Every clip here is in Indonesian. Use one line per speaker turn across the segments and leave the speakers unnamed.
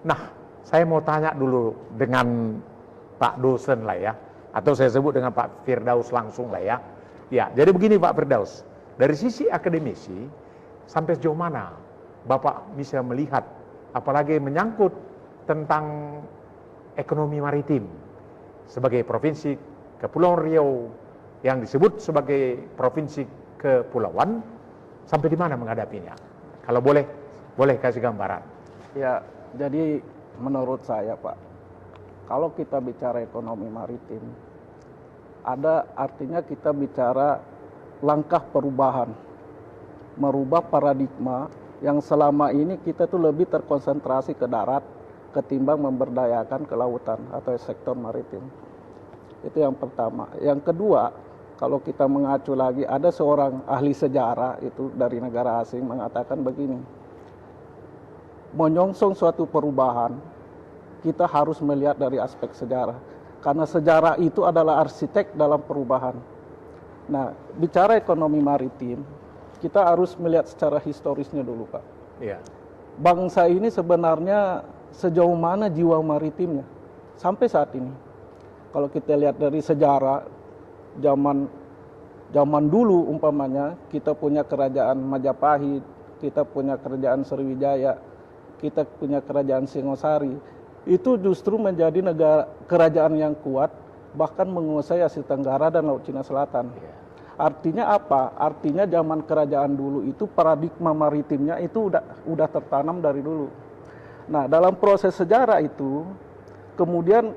Nah, saya mau tanya dulu dengan Pak dosen lah ya, atau saya sebut dengan Pak Firdaus langsung lah ya. Ya, jadi begini Pak Firdaus, dari sisi akademisi sampai sejauh mana Bapak bisa melihat, apalagi menyangkut tentang ekonomi maritim sebagai provinsi Kepulauan Riau yang disebut sebagai provinsi kepulauan, sampai di mana menghadapinya? Kalau boleh kasih gambaran.
Ya, jadi menurut saya Pak, kalau kita bicara ekonomi maritim, ada artinya kita bicara langkah perubahan, merubah paradigma yang selama ini kita tuh lebih terkonsentrasi ke darat ketimbang memberdayakan ke lautan atau sektor maritim. Itu yang pertama. Yang kedua, kalau kita mengacu lagi, ada seorang ahli sejarah itu dari negara asing mengatakan begini, menyongsong suatu perubahan, kita harus melihat dari aspek sejarah. Karena sejarah itu adalah arsitek dalam perubahan. Nah, bicara ekonomi maritim, kita harus melihat secara historisnya dulu, Pak.
Iya.
Bangsa ini sebenarnya sejauh mana jiwa maritimnya sampai saat ini. Kalau kita lihat dari sejarah, zaman dulu umpamanya, kita punya kerajaan Majapahit, kita punya kerajaan Sriwijaya, kita punya kerajaan Singosari, itu justru menjadi kerajaan yang kuat, bahkan menguasai Asia Tenggara dan Laut Cina Selatan. Artinya apa? Artinya zaman kerajaan dulu itu paradigma maritimnya itu udah tertanam dari dulu. Nah, dalam proses sejarah itu, kemudian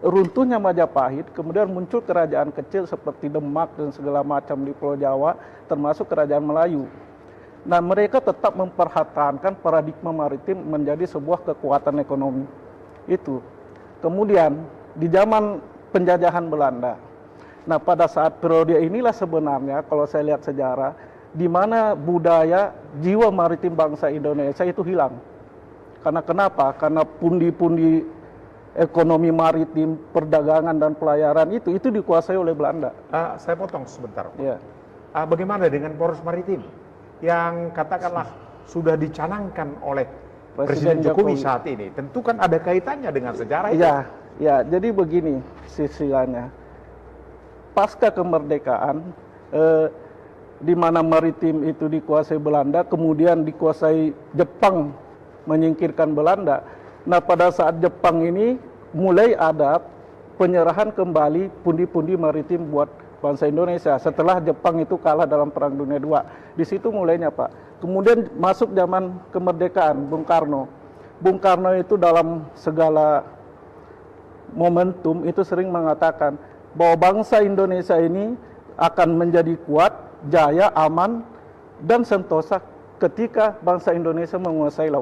runtuhnya Majapahit, kemudian muncul kerajaan kecil seperti Demak dan segala macam di Pulau Jawa, termasuk kerajaan Melayu. Nah, mereka tetap mempertahankan paradigma maritim menjadi sebuah kekuatan ekonomi. Itu. Kemudian, di zaman penjajahan Belanda, nah pada saat periode inilah sebenarnya, kalau saya lihat sejarah, di mana budaya, jiwa maritim bangsa Indonesia itu hilang. Karena kenapa? Karena pundi-pundi ekonomi maritim, perdagangan dan pelayaran itu dikuasai oleh Belanda.
Saya potong sebentar.
Ya.
Bagaimana dengan poros maritim yang katakanlah sudah dicanangkan oleh Presiden Jokowi saat ini? Tentu kan ada kaitannya dengan sejarah itu.
Ya, jadi begini silsilahnya. Pasca kemerdekaan, di mana maritim itu dikuasai Belanda, kemudian dikuasai Jepang, menyingkirkan Belanda. Nah, pada saat Jepang ini mulai ada penyerahan kembali pundi-pundi maritim buat bangsa Indonesia setelah Jepang itu kalah dalam Perang Dunia II. Di situ mulainya, Pak. Kemudian masuk zaman kemerdekaan Bung Karno. Bung Karno itu dalam segala momentum itu sering mengatakan bahwa bangsa Indonesia ini akan menjadi kuat, jaya, aman, dan sentosa ketika bangsa Indonesia menguasai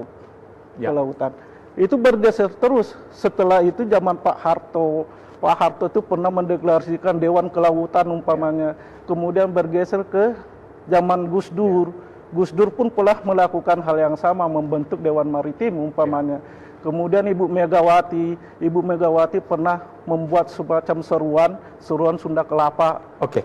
kelautan. Itu bergeser terus. Setelah itu zaman Pak Harto itu pernah mendeklarasikan Dewan Kelautan umpamanya. Kemudian bergeser ke zaman Gus Dur. Gus Dur pun pernah melakukan hal yang sama, membentuk Dewan Maritim umpamanya. Kemudian Ibu Megawati pernah membuat semacam seruan Sunda Kelapa.
Oke.